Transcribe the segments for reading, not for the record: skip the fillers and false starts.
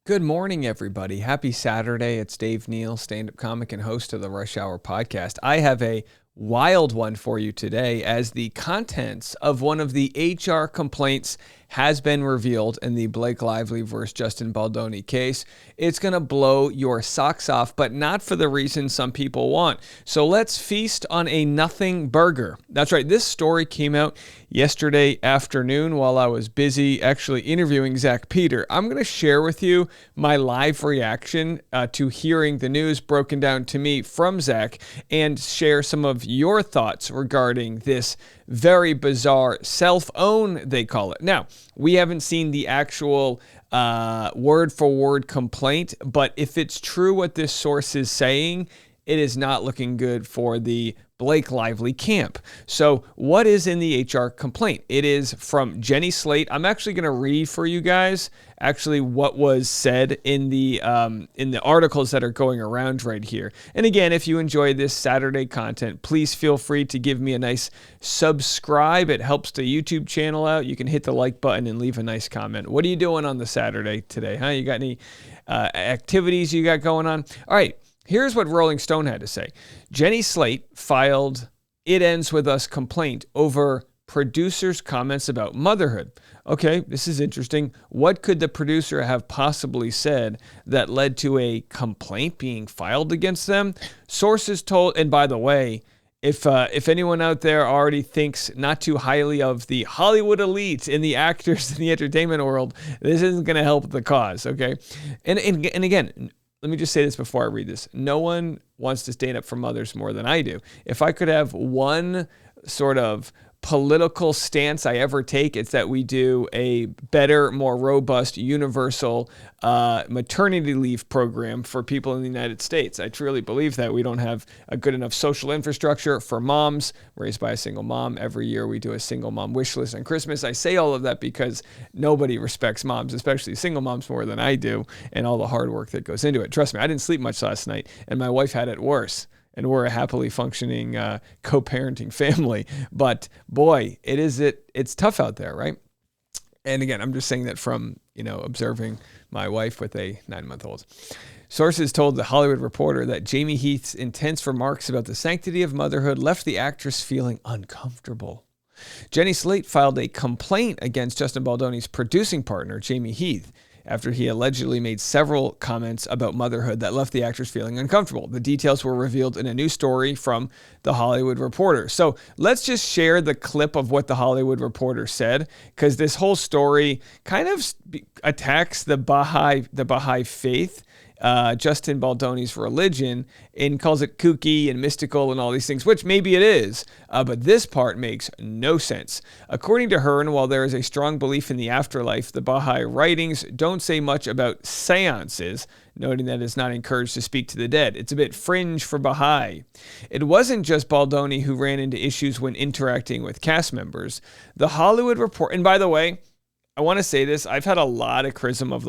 Good morning, everybody. Happy Saturday. It's Dave Neal, stand-up comic and host of the Rush Hour podcast. I have a wild one for you today as the contents of one of the HR complaints has been revealed in the Blake Lively versus Justin Baldoni case. It's going to blow your socks off, but not for the reason some people want. So let's feast on a nothing burger. That's right. This story came out yesterday afternoon while I was busy actually interviewing Zach Peter. I'm going to share with you my live reaction to hearing the news broken down to me from Zach and share some of your thoughts regarding this very bizarre self-own, they call it. Now, we haven't seen the actual word-for-word complaint, but if it's true what this source is saying, it is not looking good for the Blake Lively camp. So what is in the HR complaint? It is from Jenny Slate. I'm actually going to read for you guys actually what was said in the articles that are going around right here. And again, if you enjoy this Saturday content, please feel free to give me a nice subscribe. It helps the YouTube channel out. You can hit the like button and leave a nice comment. What are you doing on the Saturday today? Huh? You got any activities you got going on? All right. Here's what Rolling Stone had to say. Jenny Slate filed "It Ends With Us" complaint over producer's comments about motherhood. Okay, this is interesting. What could the producer have possibly said that led to a complaint being filed against them? Sources told, and by the way, if anyone out there already thinks not too highly of the Hollywood elite and the actors in the entertainment world, this isn't going to help the cause, okay? And again, let me just say this before I read this. No one wants to stand up for mothers more than I do. If I could have one sort of political stance I ever take, it's that we do a better, more robust, universal maternity leave program for people in the United States. I truly believe that we don't have a good enough social infrastructure for moms raised by a single mom. Every year we do a single mom wish list on Christmas. I say all of that because nobody respects moms, especially single moms, more than I do, and all the hard work that goes into it. Trust me, I didn't sleep much last night, and my wife had it worse. And we're a happily functioning co-parenting family. But boy, it's tough out there, right? And again, I'm just saying that from, observing my wife with a 9-month-old. Sources told The Hollywood Reporter that Jamie Heath's intense remarks about the sanctity of motherhood left the actress feeling uncomfortable. Jenny Slate filed a complaint against Justin Baldoni's producing partner, Jamie Heath, after he allegedly made several comments about motherhood that left the actress feeling uncomfortable. The details were revealed in a new story from The Hollywood Reporter. So let's just share the clip of what The Hollywood Reporter said, because this whole story kind of attacks the Baha'i faith, Justin Baldoni's religion, and calls it kooky and mystical and all these things, which maybe it is, but this part makes no sense. According to her, and while there is a strong belief in the afterlife, the Baha'i writings don't say much about seances, noting that it's not encouraged to speak to the dead. It's a bit fringe for Baha'i. It wasn't just Baldoni who ran into issues when interacting with cast members. The Hollywood Report, and by the way, I want to say this. I've had a lot of criticism of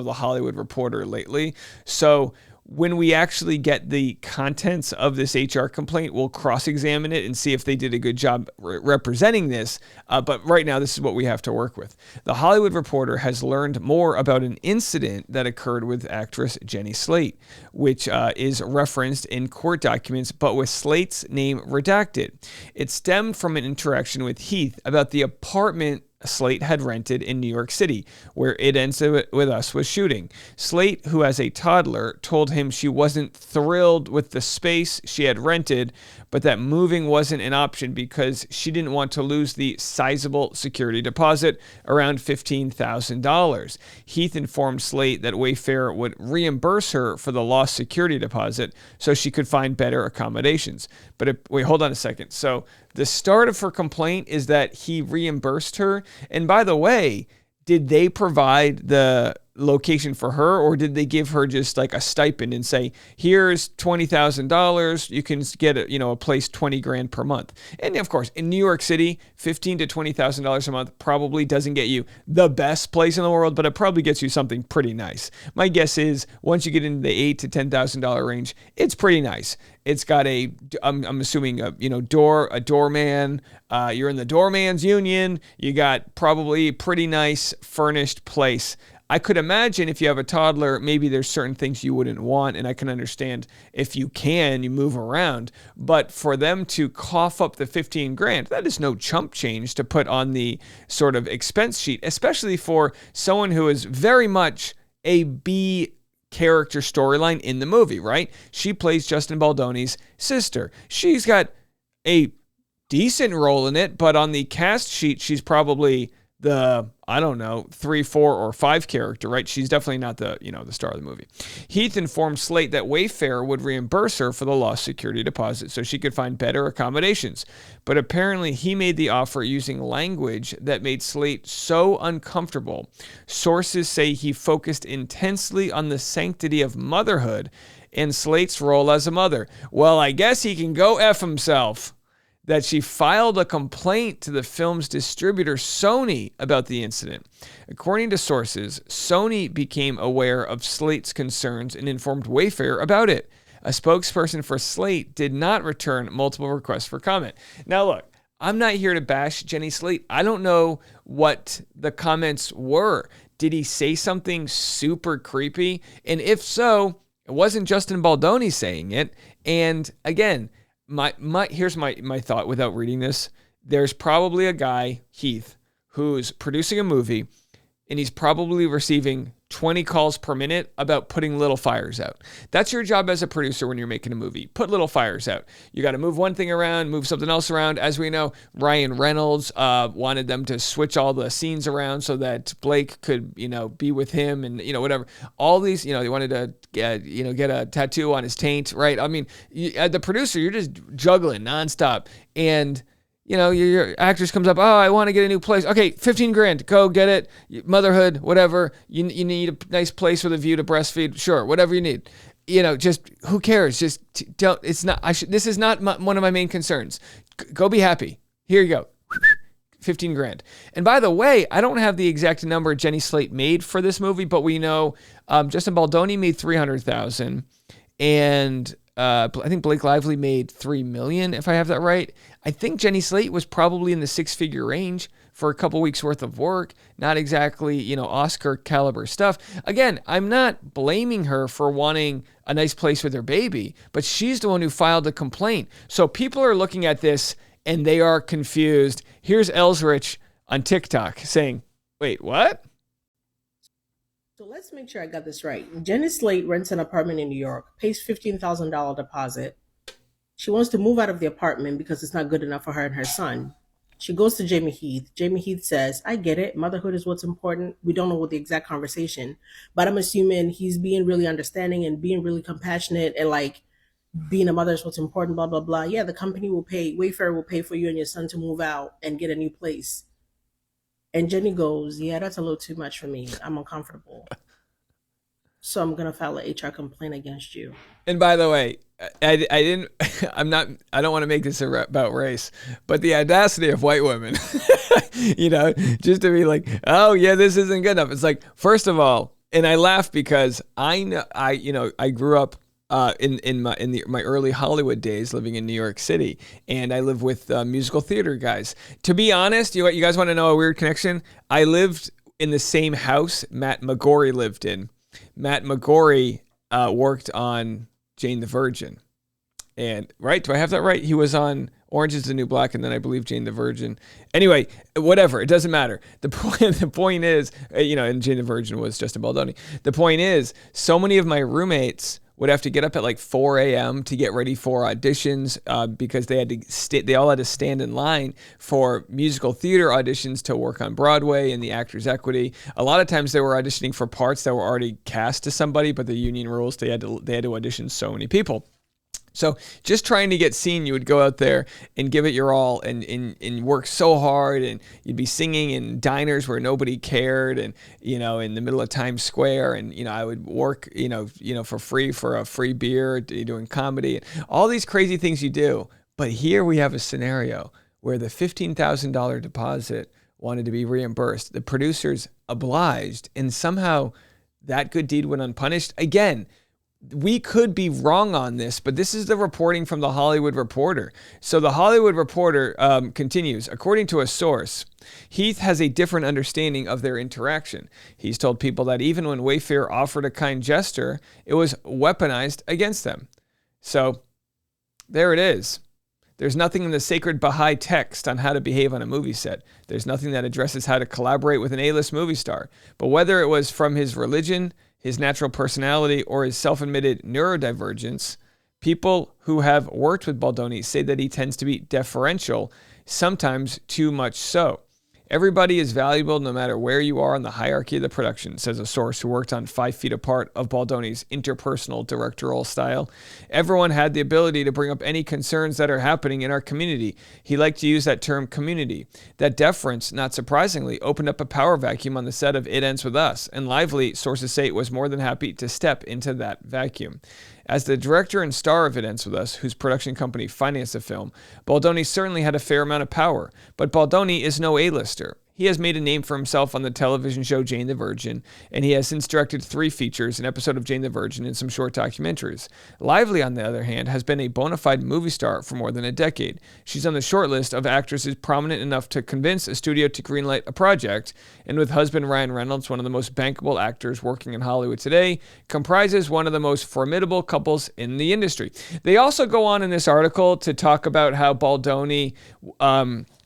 the Hollywood Reporter lately. So when we actually get the contents of this HR complaint, we'll cross-examine it and see if they did a good job representing this. But right now, this is what we have to work with. The Hollywood Reporter has learned more about an incident that occurred with actress Jenny Slate, which is referenced in court documents, but with Slate's name redacted. It stemmed from an interaction with Heath about the apartment Slate had rented in New York City, where It Ends With Us was shooting. Slate, who has a toddler, told him she wasn't thrilled with the space she had rented, but that moving wasn't an option because she didn't want to lose the sizable security deposit, around $15,000. Heath informed Slate that Wayfair would reimburse her for the lost security deposit so she could find better accommodations. But wait, hold on a second. So the start of her complaint is that he reimbursed her. And by the way, did they provide the location for her, or did they give her just like a stipend and say, here's $20,000, you can get a place $20,000 per month? And of course, in New York City, $15,000 to $20,000 a month probably doesn't get you the best place in the world, but it probably gets you something pretty nice. My guess is once you get into the $8,000 to $10,000 range, it's pretty nice. It's got I'm assuming a doorman. You're in the doorman's union. You got probably a pretty nice furnished place. I could imagine if you have a toddler, maybe there's certain things you wouldn't want, and I can understand if you can, you move around. But for them to cough up the 15 grand, that is no chump change to put on the sort of expense sheet, especially for someone who is very much a B character storyline in the movie, right? She plays Justin Baldoni's sister. She's got a decent role in it, but on the cast sheet, she's probably the, I don't know, 3, 4, or 5 character, right? She's definitely not the, the star of the movie. Heath informed Slate that Wayfair would reimburse her for the lost security deposit so she could find better accommodations. But apparently he made the offer using language that made Slate so uncomfortable. Sources say he focused intensely on the sanctity of motherhood and Slate's role as a mother. Well, I guess he can go F himself. That she filed a complaint to the film's distributor, Sony, about the incident. According to sources, Sony became aware of Slate's concerns and informed Wayfair about it. A spokesperson for Slate did not return multiple requests for comment. Now, look, I'm not here to bash Jenny Slate. I don't know what the comments were. Did he say something super creepy? And if so, it wasn't Justin Baldoni saying it. And again, here's my thought without reading this. There's probably a guy, Heath, who's producing a movie, and he's probably receiving 20 calls per minute about putting little fires out. That's your job as a producer when you're making a movie. Put little fires out. You got to move one thing around, move something else around. As we know, Ryan Reynolds wanted them to switch all the scenes around so that Blake could, be with him and, whatever. All these, they wanted to, get a tattoo on his taint, right? I mean, the producer, you're just juggling nonstop. And your actress comes up, oh, I want to get a new place. Okay, 15 grand, go get it. Motherhood, whatever. You need a nice place with a view to breastfeed. Sure, whatever you need. Just who cares? Just don't, it's not, this is not one of my main concerns. Go be happy. Here you go. 15 grand. And by the way, I don't have the exact number Jenny Slate made for this movie, but we know Justin Baldoni made $300,000 and I think Blake Lively made $3 million, if I have that right. I think Jenny Slate was probably in the 6-figure range for a couple weeks worth of work. Not exactly, Oscar caliber stuff. Again, I'm not blaming her for wanting a nice place with her baby, but she's the one who filed the complaint. So people are looking at this and they are confused. Here's Ellsrich on TikTok saying, wait, what? So let's make sure I got this right. Jenny Slate rents an apartment in New York, pays $15,000 deposit. She wants to move out of the apartment because it's not good enough for her and her son. She goes to Jamie Heath. Jamie Heath says, I get it. Motherhood is what's important. We don't know what the exact conversation, but I'm assuming he's being really understanding and being really compassionate and being a mother is what's important, blah, blah, blah. Yeah, the company will pay, Wayfair will pay for you and your son to move out and get a new place. And Jenny goes, yeah, that's a little too much for me. I'm uncomfortable. So I'm going to file an HR complaint against you. And by the way, I don't want to make this about race, but the audacity of white women, just to be like, oh yeah, this isn't good enough. It's like, first of all, and I laugh because I grew up in my early Hollywood days living in New York City, and I live with musical theater guys. To be honest, you guys want to know a weird connection? I lived in the same house Matt McGorry lived in. Matt McGorry worked on Jane the Virgin. And, right? Do I have that right? He was on Orange is the New Black, and then I believe Jane the Virgin. Anyway, whatever. It doesn't matter. The point is, and Jane the Virgin was Justin Baldoni. The point is, so many of my roommates would have to get up at 4 a.m. to get ready for auditions because they all had to stand in line for musical theater auditions to work on Broadway and the Actors Equity. A lot of times they were auditioning for parts that were already cast to somebody, but the union rules, they had to audition so many people. So just trying to get seen, you would go out there and give it your all and work so hard, and you'd be singing in diners where nobody cared, and in the middle of Times Square, and I would work for free for a free beer, doing comedy, and all these crazy things you do. But here we have a scenario where the $15,000 deposit wanted to be reimbursed. The producers obliged, and somehow that good deed went unpunished. Again, we could be wrong on this, but this is the reporting from the Hollywood Reporter. So the Hollywood Reporter continues, according to a source, Heath has a different understanding of their interaction. He's told people that even when Wayfair offered a kind gesture, it was weaponized against them. So there it is. There's nothing in the sacred Baha'i text on how to behave on a movie set. There's nothing that addresses how to collaborate with an A-list movie star. But whether it was from his religion, his natural personality, or his self-admitted neurodivergence, people who have worked with Baldoni say that he tends to be deferential, sometimes too much so. Everybody is valuable no matter where you are on the hierarchy of the production, says a source who worked on 5 feet apart of Baldoni's interpersonal directorial style. Everyone had the ability to bring up any concerns that are happening in our community. He liked to use that term community. That deference, not surprisingly, opened up a power vacuum on the set of It Ends With Us, and Lively, sources say, was more than happy to step into that vacuum. As the director and star of It Ends With Us, whose production company financed the film, Baldoni certainly had a fair amount of power, but Baldoni is no A-lister. He has made a name for himself on the television show Jane the Virgin, and he has since directed 3 features, an episode of Jane the Virgin, and some short documentaries. Lively, on the other hand, has been a bona fide movie star for more than a decade. She's on the short list of actresses prominent enough to convince a studio to greenlight a project, and with husband Ryan Reynolds, one of the most bankable actors working in Hollywood today, comprises one of the most formidable couples in the industry. They also go on in this article to talk about how Baldoni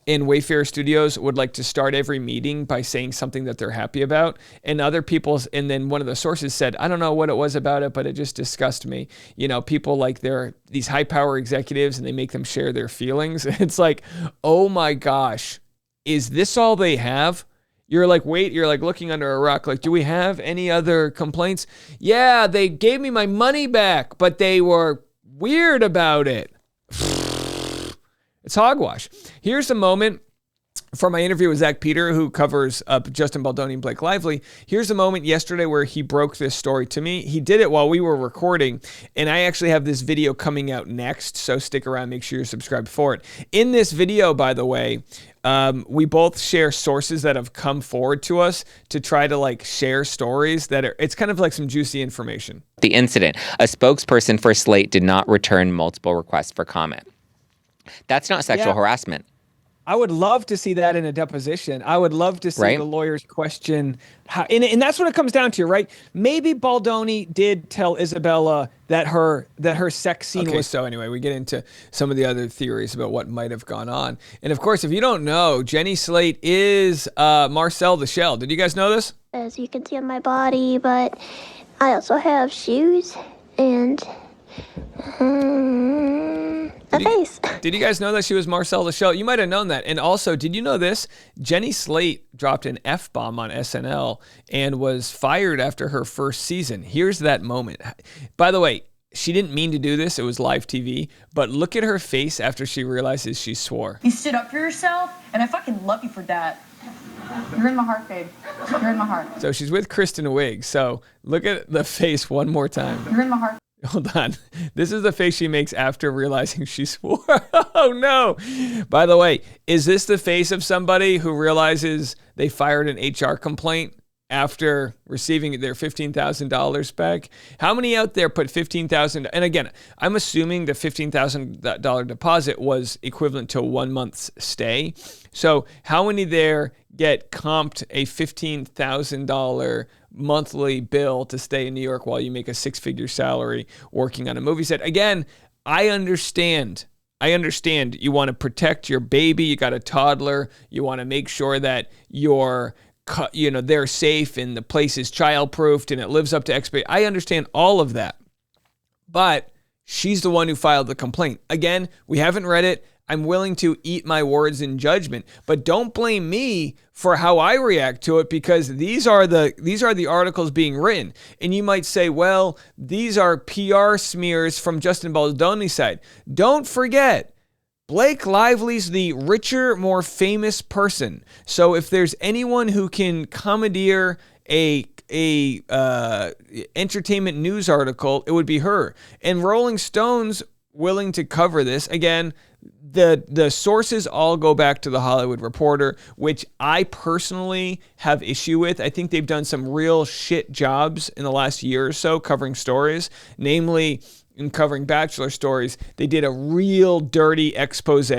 in Wayfair Studios would like to start every meeting by saying something that they're happy about. And other people's, and then one of the sources said, I don't know what it was about it, but it just disgusted me. You know, people like these high power executives and they make them share their feelings. It's like, oh my gosh, is this all they have? You're like, wait, you're like looking under a rock. Like, do we have any other complaints? Yeah, they gave me my money back, but they were weird about it. It's hogwash. Here's a moment from my interview with Zach Peter, who covers Justin Baldoni and Blake Lively. Here's a moment yesterday where he broke this story to me. He did it while we were recording, and I actually have this video coming out next, so stick around. Make sure you're subscribed for it. In this video, by the way, we both share sources that have come forward to us to try to share stories that it's kind of like some juicy information. The incident, a spokesperson for Slate did not return multiple requests for comment. That's not sexual harassment. I would love to see that in a deposition. I would love to see the lawyers question how, and that's what it comes down to, right? Maybe Baldoni did tell Isabella that her sex scene was. So anyway, we get into some of the other theories about what might have gone on. And of course, if you don't know, Jenny Slate is Marcel the Shell. Did you guys know this? As you can see on my body, but I also have shoes and a face. Did you guys know that she was Marcel the Shell? You might have known that. And also, did you know this? Jenny Slate dropped an F-bomb on SNL and was fired after her first season. Here's that moment. By the way, she didn't mean to do this. It was live TV. But look at her face after she realizes she swore. You stood up for yourself, and I fucking love you for that. You're in my heart, babe. You're in my heart. So she's with Kristen Wiig. So look at the face one more time. You're in my heart. Hold on. This is the face she makes after realizing she swore. Oh, no. By the way, is this the face of somebody who realizes they fired an HR complaint after receiving their $15,000 back? How many out there put $15,000? And again, I'm assuming the $15,000 deposit was equivalent to 1 month's stay. So how many there get comped a $15,000 monthly bill to stay in New York while you make a 6-figure salary working on a movie set? Again, I understand. You want to protect your baby. You got a toddler. You want to make sure that they're safe and the place is child-proofed and it lives up to expectations. I understand all of that. But she's the one who filed the complaint. Again, we haven't read it. I'm willing to eat my words in judgment, but don't blame me for how I react to it, because these are the articles being written. And you might say, well, these are PR smears from Justin Baldoni's side. Don't forget, Blake Lively's the richer, more famous person. So if there's anyone who can commandeer a entertainment news article, it would be her. And Rolling Stone's willing to cover this. Again, The sources all go back to the Hollywood Reporter, which I personally have issue with. I think they've done some real shit jobs in the last year or so covering stories, namely in covering Bachelor stories. They did a real dirty expose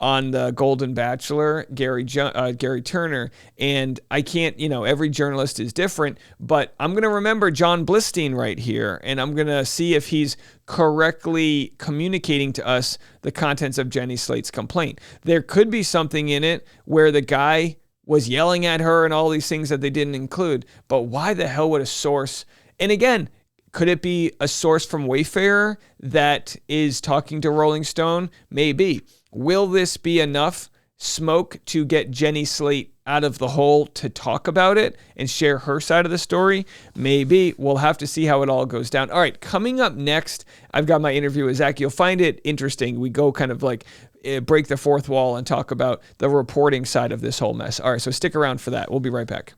on the Golden Bachelor, Gary Turner, and I can't, every journalist is different, but I'm going to remember John Blistein right here, and I'm going to see if he's correctly communicating to us the contents of Jenny Slate's complaint. There could be something in it where the guy was yelling at her and all these things that they didn't include, but why the hell would a source, and again, could it be a source from Wayfarer that is talking to Rolling Stone? Maybe. Will this be enough smoke to get Jenny Slate out of the hole to talk about it and share her side of the story? Maybe. We'll have to see how it all goes down. All right, coming up next, I've got my interview with Zach. You'll find it interesting. We go kind of like break the fourth wall and talk about the reporting side of this whole mess. All right, so stick around for that. We'll be right back.